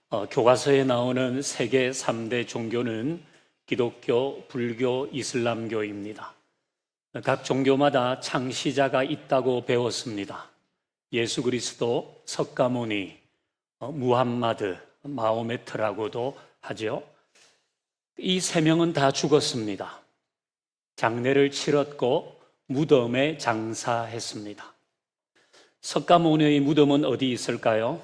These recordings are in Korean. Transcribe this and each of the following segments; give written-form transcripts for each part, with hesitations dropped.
교과서에 나오는 세계 3대 종교는 기독교, 불교, 이슬람교입니다. 각 종교마다 창시자가 있다고 배웠습니다. 예수 그리스도, 석가모니, 무함마드, 마호메트라고도 하죠. 이 세 명은 다 죽었습니다. 장례를 치렀고 무덤에 장사했습니다. 석가모니의 무덤은 어디 있을까요?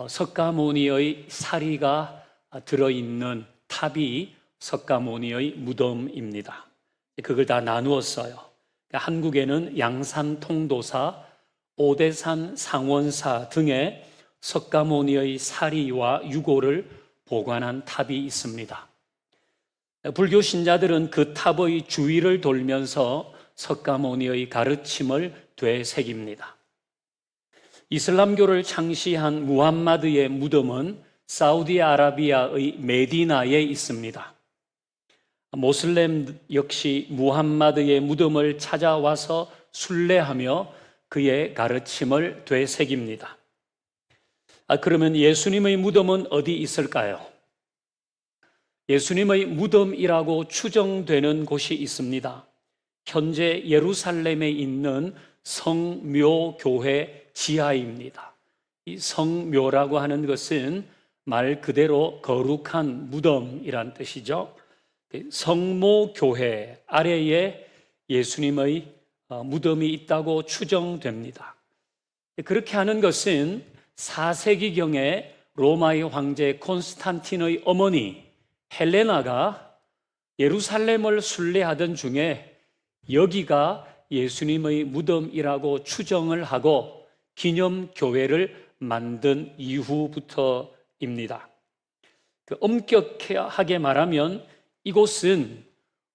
석가모니의 사리가 들어있는 탑이 석가모니의 무덤입니다. 그걸 다 나누었어요. 한국에는 양산 통도사, 오대산 상원사 등의 석가모니의 사리와 유골을 보관한 탑이 있습니다. 불교 신자들은 그 탑의 주위를 돌면서 석가모니의 가르침을 되새깁니다. 이슬람교를 창시한 무함마드의 무덤은 사우디아라비아의 메디나에 있습니다. 모슬렘 역시 무함마드의 무덤을 찾아와서 순례하며 그의 가르침을 되새깁니다. 그러면 예수님의 무덤은 어디 있을까요? 예수님의 무덤이라고 추정되는 곳이 있습니다. 현재 예루살렘에 있는 성묘교회 지하입니다. 이 성묘라고 하는 것은 말 그대로 거룩한 무덤이란 뜻이죠. 성모교회 아래에 예수님의 무덤이 있다고 추정됩니다. 그렇게 하는 것은 4세기경에 로마의 황제 콘스탄틴의 어머니 헬레나가 예루살렘을 순례하던 중에 여기가 예수님의 무덤이라고 추정을 하고 기념교회를 만든 이후부터입니다. 엄격하게 말하면 이곳은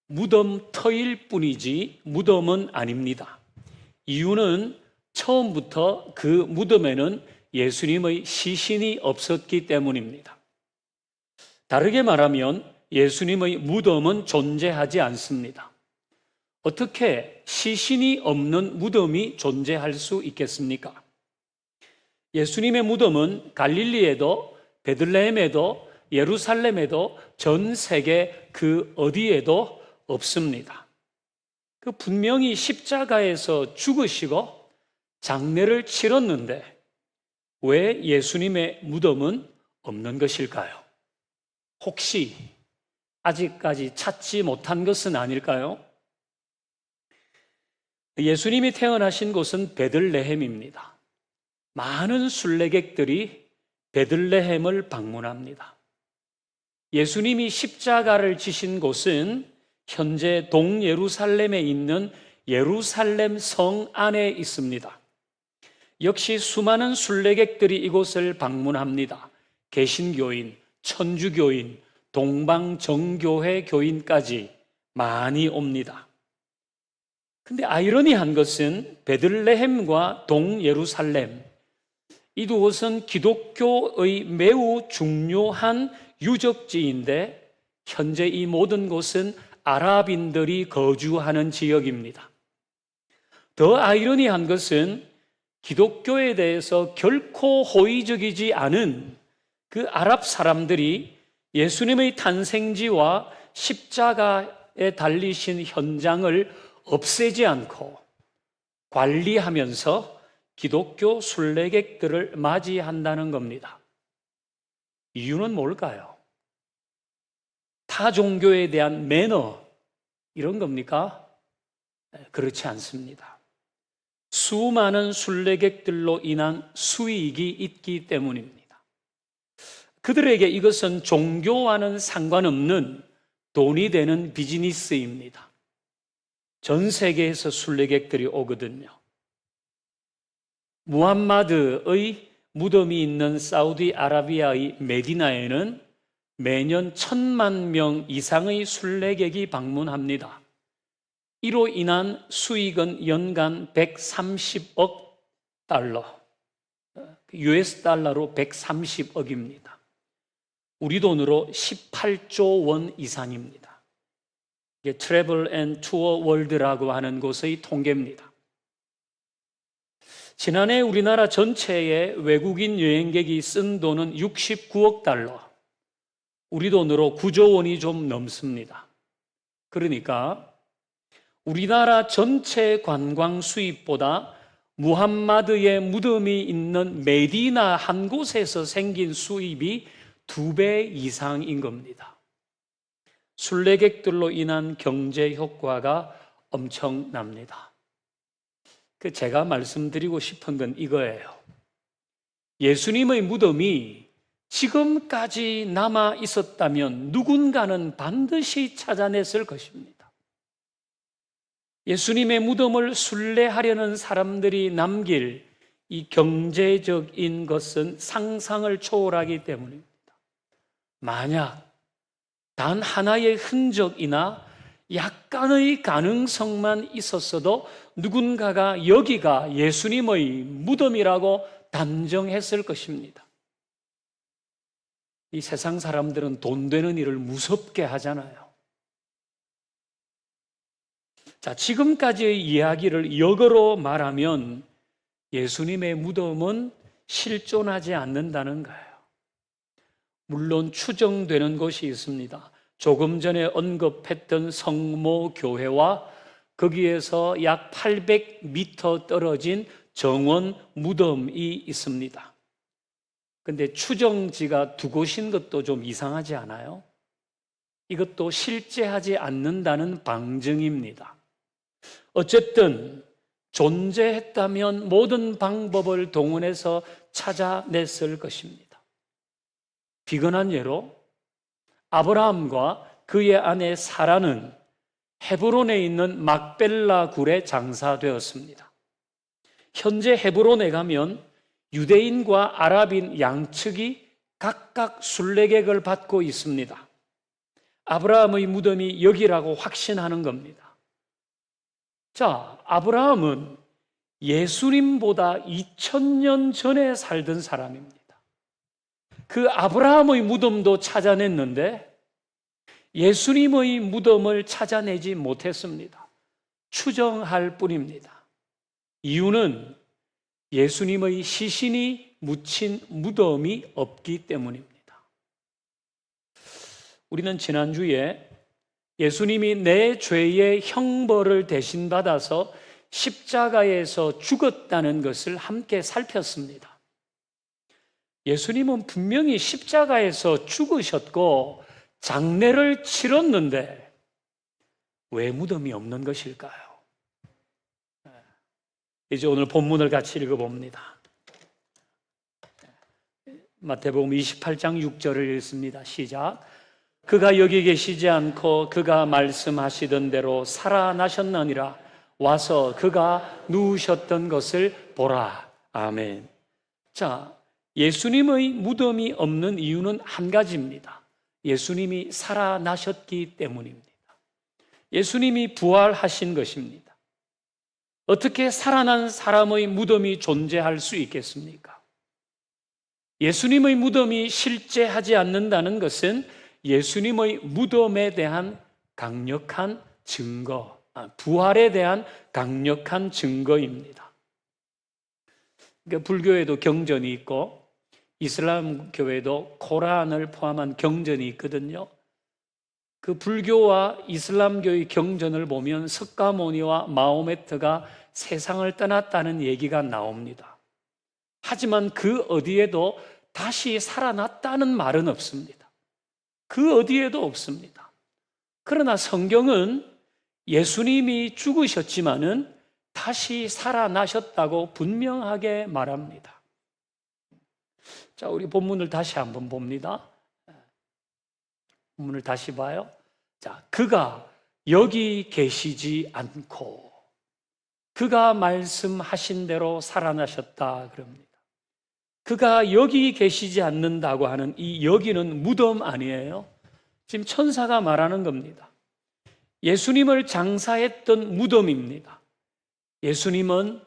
무덤터일 뿐이지 무덤은 아닙니다. 이유는 처음부터 그 무덤에는 예수님의 시신이 없었기 때문입니다. 다르게 말하면 예수님의 무덤은 존재하지 않습니다. 어떻게 시신이 없는 무덤이 존재할 수 있겠습니까? 예수님의 무덤은 갈릴리에도 베들레헴에도 예루살렘에도 전 세계 그 어디에도 없습니다. 분명히 십자가에서 죽으시고 장례를 치렀는데 왜 예수님의 무덤은 없는 것일까요? 혹시 아직까지 찾지 못한 것은 아닐까요? 예수님이 태어나신 곳은 베들레헴입니다. 많은 순례객들이 베들레헴을 방문합니다. 예수님이 십자가를 지신 곳은 현재 동예루살렘에 있는 예루살렘 성 안에 있습니다. 역시 수많은 순례객들이 이곳을 방문합니다. 개신교인, 천주교인, 동방정교회 교인까지 많이 옵니다. 근데 아이러니한 것은 베들레헴과 동예루살렘, 이 두 곳은 기독교의 매우 중요한 유적지인데 현재 이 모든 곳은 아랍인들이 거주하는 지역입니다. 더 아이러니한 것은 기독교에 대해서 결코 호의적이지 않은 그 아랍 사람들이 예수님의 탄생지와 십자가에 달리신 현장을 없애지 않고 관리하면서 기독교 순례객들을 맞이한다는 겁니다. 이유는 뭘까요? 타 종교에 대한 매너 이런 겁니까? 그렇지 않습니다. 수많은 순례객들로 인한 수익이 있기 때문입니다. 그들에게 이것은 종교와는 상관없는 돈이 되는 비즈니스입니다. 전 세계에서 순례객들이 오거든요. 무함마드의 무덤이 있는 사우디아라비아의 메디나에는 매년 1,000만 명 이상의 순례객이 방문합니다. 이로 인한 수익은 연간 130억 달러, US 달러로 130억입니다. 우리 돈으로 18조 원 이상입니다. 이게 트래블 앤 투어 월드라고 하는 곳의 통계입니다. 지난해 우리나라 전체에 외국인 여행객이 쓴 돈은 69억 달러, 우리 돈으로 9조 원이 좀 넘습니다. 그러니까 우리나라 전체 관광 수입보다 무함마드의 무덤이 있는 메디나 한 곳에서 생긴 수입이 2배 이상인 겁니다. 순례객들로 인한 경제 효과가 엄청납니다. 제가 말씀드리고 싶은 건 이거예요. 예수님의 무덤이 지금까지 남아 있었다면 누군가는 반드시 찾아냈을 것입니다. 예수님의 무덤을 순례하려는 사람들이 남길 이 경제적인 것은 상상을 초월하기 때문입니다. 만약 단 하나의 흔적이나 약간의 가능성만 있었어도 누군가가 여기가 예수님의 무덤이라고 단정했을 것입니다. 이 세상 사람들은 돈 되는 일을 무섭게 하잖아요. 자, 지금까지의 이야기를 역으로 말하면 예수님의 무덤은 실존하지 않는다는 거예요. 물론 추정되는 것이 있습니다. 조금 전에 언급했던 성모교회와 거기에서 약 800m 떨어진 정원 무덤이 있습니다. 근데 추정지가 두 곳인 것도 좀 이상하지 않아요? 이것도 실제하지 않는다는 방증입니다. 어쨌든 존재했다면 모든 방법을 동원해서 찾아냈을 것입니다. 비근한 예로 아브라함과 그의 아내 사라는 헤브론에 있는 막벨라 굴에 장사되었습니다. 현재 헤브론에 가면 유대인과 아랍인 양측이 각각 순례객을 받고 있습니다. 아브라함의 무덤이 여기라고 확신하는 겁니다. 자, 아브라함은 예수님보다 2000년 전에 살던 사람입니다. 그 아브라함의 무덤도 찾아냈는데 예수님의 무덤을 찾아내지 못했습니다. 추정할 뿐입니다. 이유는 예수님의 시신이 묻힌 무덤이 없기 때문입니다. 우리는 지난주에 예수님이 내 죄의 형벌을 대신 받아서 십자가에서 죽었다는 것을 함께 살폈습니다. 예수님은 분명히 십자가에서 죽으셨고 장례를 치렀는데 왜 무덤이 없는 것일까요? 이제 오늘 본문을 같이 읽어봅니다. 마태복음 28장 6절을 읽습니다. 시작. 그가 여기 계시지 않고 그가 말씀하시던 대로 살아나셨느니라. 와서 그가 누우셨던 것을 보라. 아멘. 자, 예수님의 무덤이 없는 이유는 한 가지입니다. 예수님이 살아나셨기 때문입니다. 예수님이 부활하신 것입니다. 어떻게 살아난 사람의 무덤이 존재할 수 있겠습니까? 예수님의 무덤이 실제하지 않는다는 것은 예수님의 무덤에 대한 강력한 증거, 부활에 대한 강력한 증거입니다. 그러니까 불교에도 경전이 있고 이슬람 교회도 코란을 포함한 경전이 있거든요. 그 불교와 이슬람교의 경전을 보면 석가모니와 마호메트가 세상을 떠났다는 얘기가 나옵니다. 하지만 그 어디에도 다시 살아났다는 말은 없습니다. 그 어디에도 없습니다. 그러나 성경은 예수님이 죽으셨지만은 다시 살아나셨다고 분명하게 말합니다. 자, 우리 본문을 다시 한번 봅니다. 본문을 다시 봐요. 자, 그가 여기 계시지 않고 그가 말씀하신 대로 살아나셨다 그럽니다. 그가 여기 계시지 않는다고 하는 이 여기는 무덤 아니에요? 지금 천사가 말하는 겁니다. 예수님을 장사했던 무덤입니다. 예수님은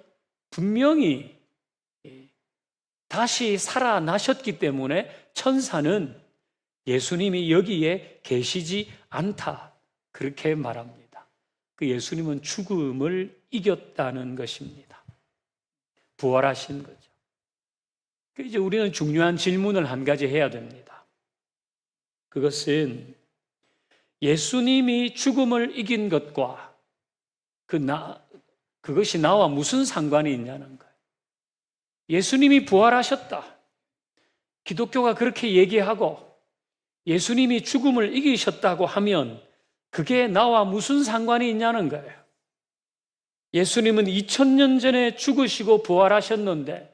분명히 다시 살아나셨기 때문에 천사는 예수님이 여기에 계시지 않다 그렇게 말합니다. 그 예수님은 죽음을 이겼다는 것입니다. 부활하신 거죠. 이제 우리는 중요한 질문을 한 가지 해야 됩니다. 그것은 예수님이 죽음을 이긴 것과 그것이 나와 무슨 상관이 있냐는 거예요. 예수님이 부활하셨다. 기독교가 그렇게 얘기하고 예수님이 죽음을 이기셨다고 하면 그게 나와 무슨 상관이 있냐는 거예요. 예수님은 2000년 전에 죽으시고 부활하셨는데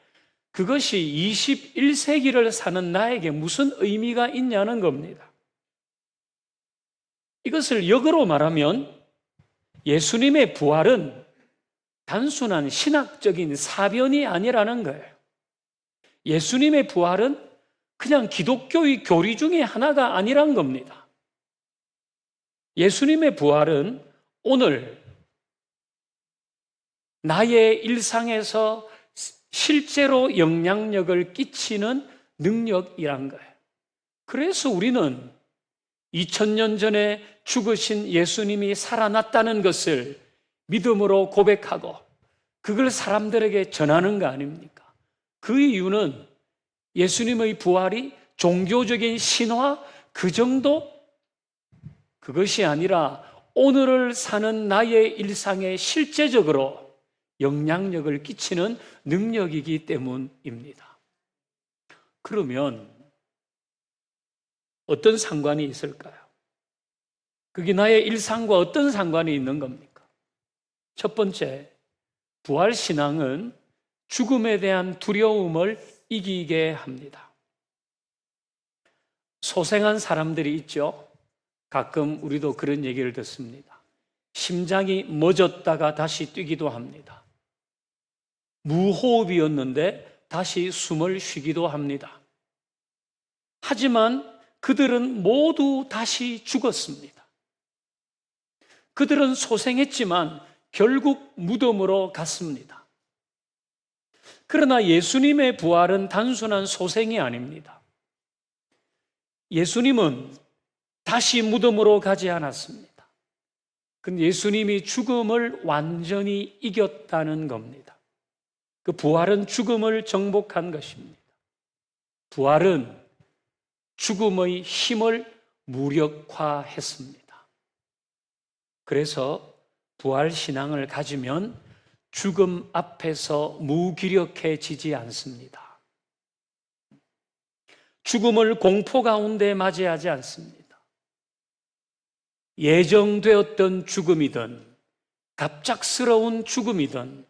그것이 21세기를 사는 나에게 무슨 의미가 있냐는 겁니다. 이것을 역으로 말하면 예수님의 부활은 단순한 신학적인 사변이 아니라는 거예요. 예수님의 부활은 그냥 기독교의 교리 중에 하나가 아니란 겁니다. 예수님의 부활은 오늘 나의 일상에서 실제로 영향력을 끼치는 능력이란 거예요. 그래서 우리는 2000년 전에 죽으신 예수님이 살아났다는 것을 믿음으로 고백하고 그걸 사람들에게 전하는 거 아닙니까? 그 이유는 예수님의 부활이 종교적인 신화 그 정도? 그것이 아니라 오늘을 사는 나의 일상에 실제적으로 영향력을 끼치는 능력이기 때문입니다. 그러면 어떤 상관이 있을까요? 그게 나의 일상과 어떤 상관이 있는 겁니까? 첫 번째, 부활신앙은 죽음에 대한 두려움을 이기게 합니다. 소생한 사람들이 있죠. 가끔 우리도 그런 얘기를 듣습니다. 심장이 멎었다가 다시 뛰기도 합니다. 무호흡이었는데 다시 숨을 쉬기도 합니다. 하지만 그들은 모두 다시 죽었습니다. 그들은 소생했지만 결국 무덤으로 갔습니다. 그러나 예수님의 부활은 단순한 소생이 아닙니다. 예수님은 다시 무덤으로 가지 않았습니다. 근데 예수님이 죽음을 완전히 이겼다는 겁니다. 그 부활은 죽음을 정복한 것입니다. 부활은 죽음의 힘을 무력화했습니다. 그래서 부활 신앙을 가지면 죽음 앞에서 무기력해지지 않습니다. 죽음을 공포 가운데 맞이하지 않습니다. 예정되었던 죽음이든 갑작스러운 죽음이든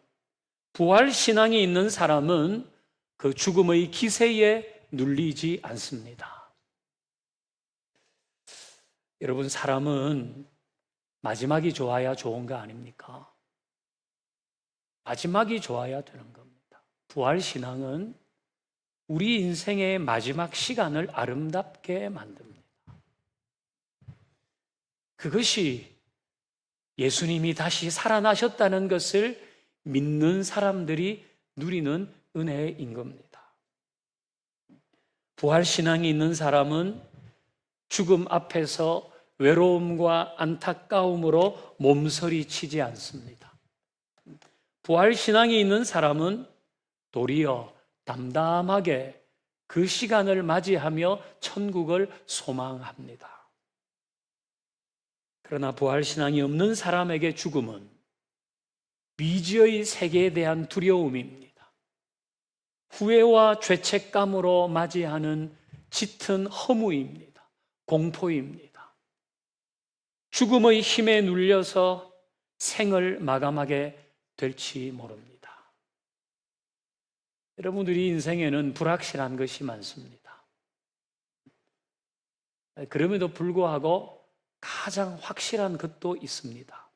부활 신앙이 있는 사람은 그 죽음의 기세에 눌리지 않습니다. 여러분, 사람은 마지막이 좋아야 좋은 거 아닙니까? 마지막이 좋아야 되는 겁니다. 부활 신앙은 우리 인생의 마지막 시간을 아름답게 만듭니다. 그것이 예수님이 다시 살아나셨다는 것을 믿는 사람들이 누리는 은혜인 겁니다. 부활 신앙이 있는 사람은 죽음 앞에서 외로움과 안타까움으로 몸서리치지 않습니다. 부활 신앙이 있는 사람은 도리어 담담하게 그 시간을 맞이하며 천국을 소망합니다. 그러나 부활 신앙이 없는 사람에게 죽음은 미지의 세계에 대한 두려움입니다. 후회와 죄책감으로 맞이하는 짙은 허무입니다. 공포입니다. 죽음의 힘에 눌려서 생을 마감하게 될지 모릅니다. 여러분들이 인생에는 불확실한 것이 많습니다. 그럼에도 불구하고 가장 확실한 것도 있습니다.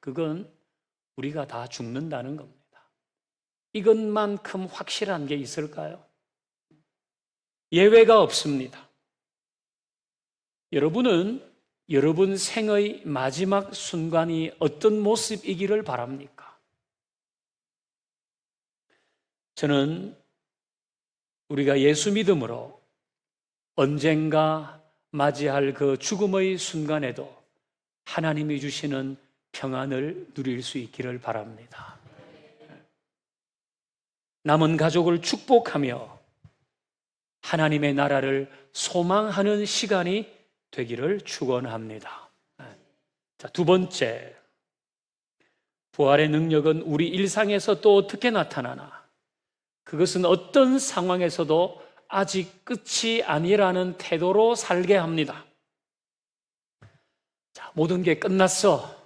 그건 우리가 다 죽는다는 겁니다. 이것만큼 확실한 게 있을까요? 예외가 없습니다. 여러분은 여러분 생의 마지막 순간이 어떤 모습이기를 바랍니까? 저는 우리가 예수 믿음으로 언젠가 맞이할 그 죽음의 순간에도 하나님이 주시는 평안을 누릴 수 있기를 바랍니다. 남은 가족을 축복하며 하나님의 나라를 소망하는 시간이 되기를 축원합니다. 자, 두 번째, 부활의 능력은 우리 일상에서 또 어떻게 나타나나? 그것은 어떤 상황에서도 아직 끝이 아니라는 태도로 살게 합니다. 자, 모든 게 끝났어,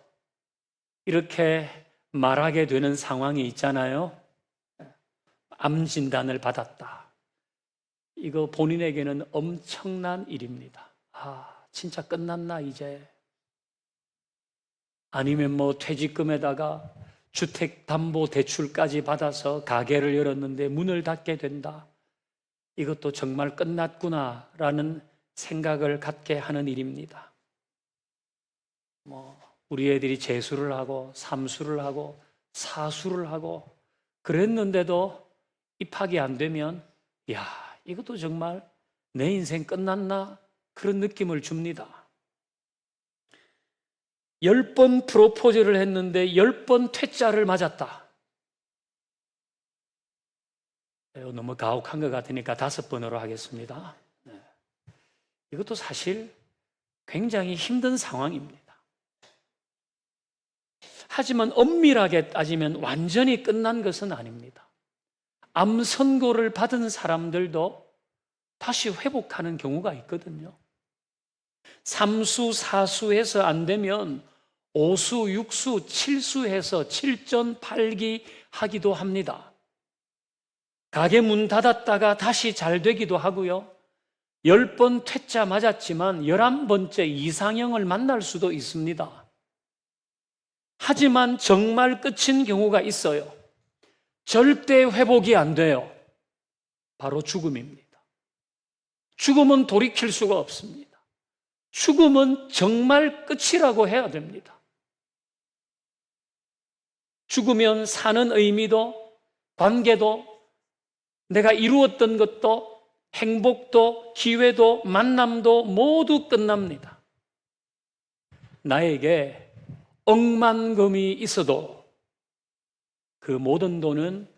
이렇게 말하게 되는 상황이 있잖아요. 암 진단을 받았다. 이거 본인에게는 엄청난 일입니다. 진짜 끝났나 이제? 아니면 뭐 퇴직금에다가 주택담보대출까지 받아서 가게를 열었는데 문을 닫게 된다. 이것도 정말 끝났구나라는 생각을 갖게 하는 일입니다. 우리 애들이 재수를 하고 삼수를 하고 사수를 하고 그랬는데도 입학이 안 되면 이것도 정말 내 인생 끝났나? 그런 느낌을 줍니다. 10번 프로포즈를 했는데 10번 퇴짜를 맞았다. 너무 가혹한 것 같으니까 5번으로 하겠습니다. 이것도 사실 굉장히 힘든 상황입니다. 하지만 엄밀하게 따지면 완전히 끝난 것은 아닙니다. 암 선고를 받은 사람들도 다시 회복하는 경우가 있거든요. 3수, 4수해서 안 되면 5수, 6수, 7수해서 7전 8기 하기도 합니다. 가게 문 닫았다가 다시 잘 되기도 하고요. 10번 퇴짜 맞았지만 11번째 이상형을 만날 수도 있습니다. 하지만 정말 끝인 경우가 있어요. 절대 회복이 안 돼요. 바로 죽음입니다. 죽음은 돌이킬 수가 없습니다. 죽음은 정말 끝이라고 해야 됩니다. 죽으면 사는 의미도, 관계도, 내가 이루었던 것도, 행복도, 기회도, 만남도 모두 끝납니다. 나에게 억만금이 있어도 그 모든 돈은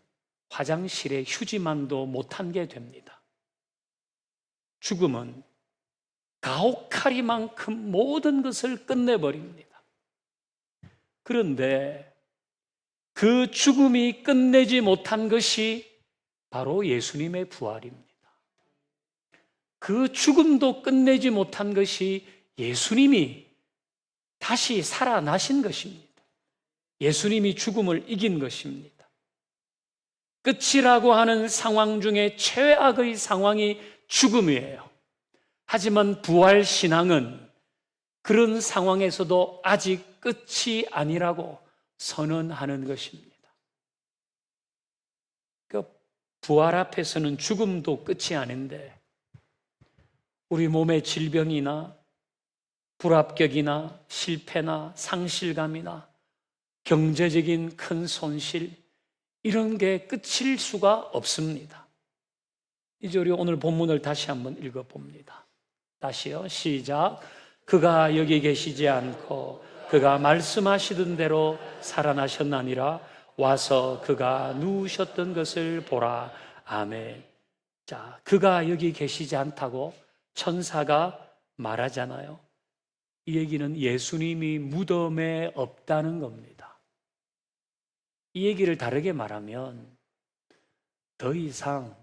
화장실에 휴지만도 못한 게 됩니다. 죽음은 가혹하리만큼 모든 것을 끝내버립니다. 그런데 그 죽음이 끝내지 못한 것이 바로 예수님의 부활입니다. 그 죽음도 끝내지 못한 것이 예수님이 다시 살아나신 것입니다. 예수님이 죽음을 이긴 것입니다. 끝이라고 하는 상황 중에 최악의 상황이 죽음이에요. 하지만 부활신앙은 그런 상황에서도 아직 끝이 아니라고 선언하는 것입니다. 그러니까 부활 앞에서는 죽음도 끝이 아닌데 우리 몸의 질병이나 불합격이나 실패나 상실감이나 경제적인 큰 손실, 이런 게 끝일 수가 없습니다. 이제 우리 오늘 본문을 다시 한번 읽어봅니다. 다시요, 시작. 그가 여기 계시지 않고 그가 말씀하시던 대로 살아나셨나니라. 와서 그가 누우셨던 것을 보라. 아멘. 자, 그가 여기 계시지 않다고 천사가 말하잖아요. 이 얘기는 예수님이 무덤에 없다는 겁니다. 이 얘기를 다르게 말하면 더 이상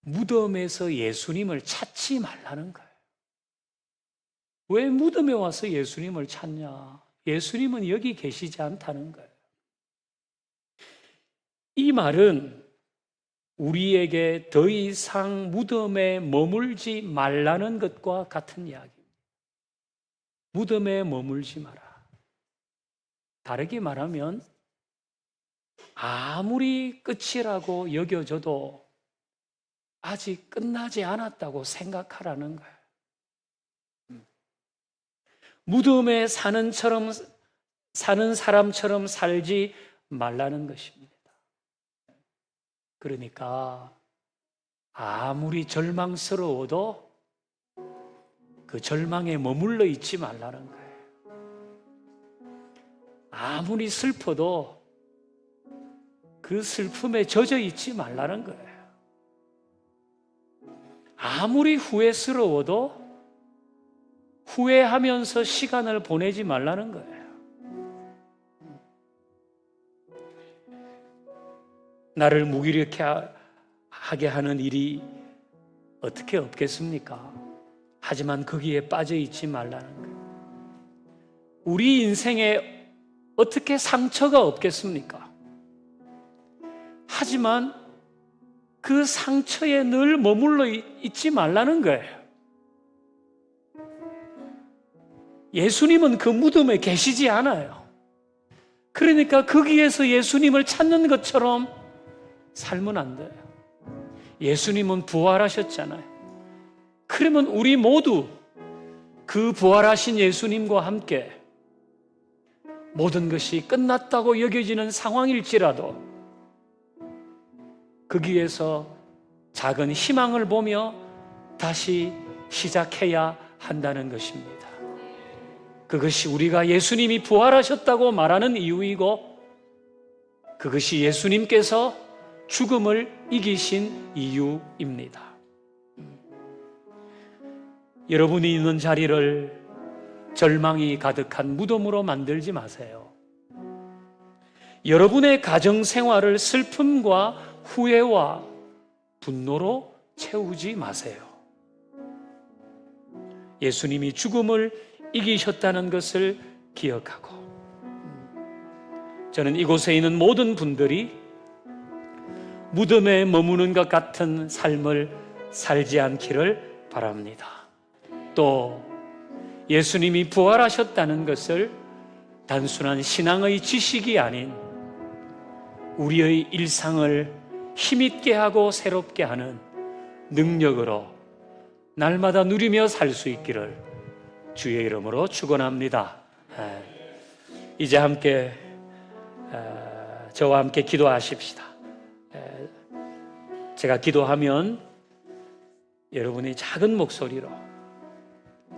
무덤에서 예수님을 찾지 말라는 거예요. 왜 무덤에 와서 예수님을 찾냐? 예수님은 여기 계시지 않다는 거예요. 이 말은 우리에게 더 이상 무덤에 머물지 말라는 것과 같은 이야기입니다. 무덤에 머물지 마라. 다르게 말하면 아무리 끝이라고 여겨져도 아직 끝나지 않았다고 생각하라는 거예요. 무덤에 사는 사람처럼 살지 말라는 것입니다. 그러니까 아무리 절망스러워도 그 절망에 머물러 있지 말라는 거예요. 아무리 슬퍼도 그 슬픔에 젖어 있지 말라는 거예요. 아무리 후회스러워도 후회하면서 시간을 보내지 말라는 거예요. 나를 무기력하게 하는 일이 어떻게 없겠습니까? 하지만 거기에 빠져 있지 말라는 거예요. 우리 인생에 어떻게 상처가 없겠습니까? 하지만 그 상처에 늘 머물러 있지 말라는 거예요. 예수님은 그 무덤에 계시지 않아요. 그러니까 거기에서 예수님을 찾는 것처럼 살면 안 돼요. 예수님은 부활하셨잖아요. 그러면 우리 모두 그 부활하신 예수님과 함께 모든 것이 끝났다고 여겨지는 상황일지라도 거기에서 작은 희망을 보며 다시 시작해야 한다는 것입니다. 그것이 우리가 예수님이 부활하셨다고 말하는 이유이고, 그것이 예수님께서 죽음을 이기신 이유입니다. 여러분이 있는 자리를 절망이 가득한 무덤으로 만들지 마세요. 여러분의 가정 생활을 슬픔과 후회와 분노로 채우지 마세요. 예수님이 죽음을 이기셨다는 것을 기억하고, 저는 이곳에 있는 모든 분들이 무덤에 머무는 것 같은 삶을 살지 않기를 바랍니다. 또 예수님이 부활하셨다는 것을 단순한 신앙의 지식이 아닌 우리의 일상을 힘있게 하고 새롭게 하는 능력으로 날마다 누리며 살 수 있기를 주의 이름으로 축원합니다. 이제 함께 저와 함께 기도하십시다. 제가 기도하면 여러분이 작은 목소리로,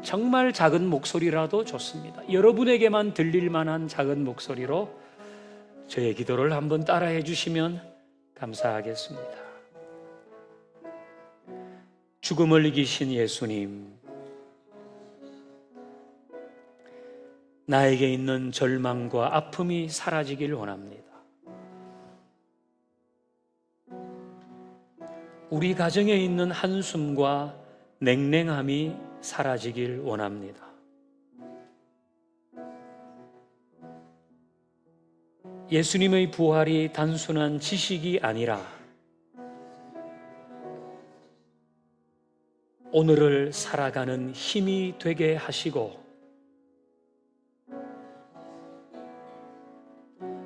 정말 작은 목소리라도 좋습니다. 여러분에게만 들릴 만한 작은 목소리로 저의 기도를 한번 따라해 주시면 감사하겠습니다. 죽음을 이기신 예수님, 나에게 있는 절망과 아픔이 사라지길 원합니다. 우리 가정에 있는 한숨과 냉랭함이 사라지길 원합니다. 예수님의 부활이 단순한 지식이 아니라 오늘을 살아가는 힘이 되게 하시고,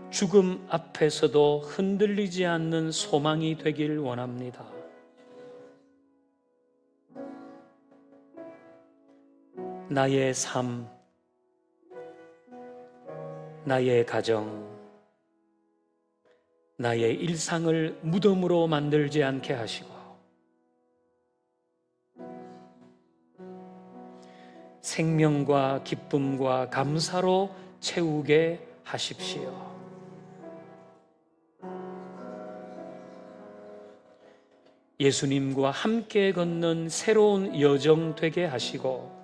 죽음 앞에서도 흔들리지 않는 소망이 되길 원합니다. 나의 삶, 나의 가정, 나의 일상을 무덤으로 만들지 않게 하시고, 생명과 기쁨과 감사로 채우게 하십시오. 예수님과 함께 걷는 새로운 여정 되게 하시고,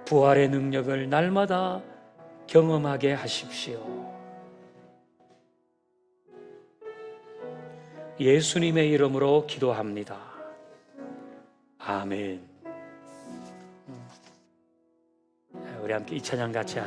부활의 능력을 날마다 경험하게 하십시오. 예수님의 이름으로 기도합니다. 아멘. 우리 함께 이 찬양 같이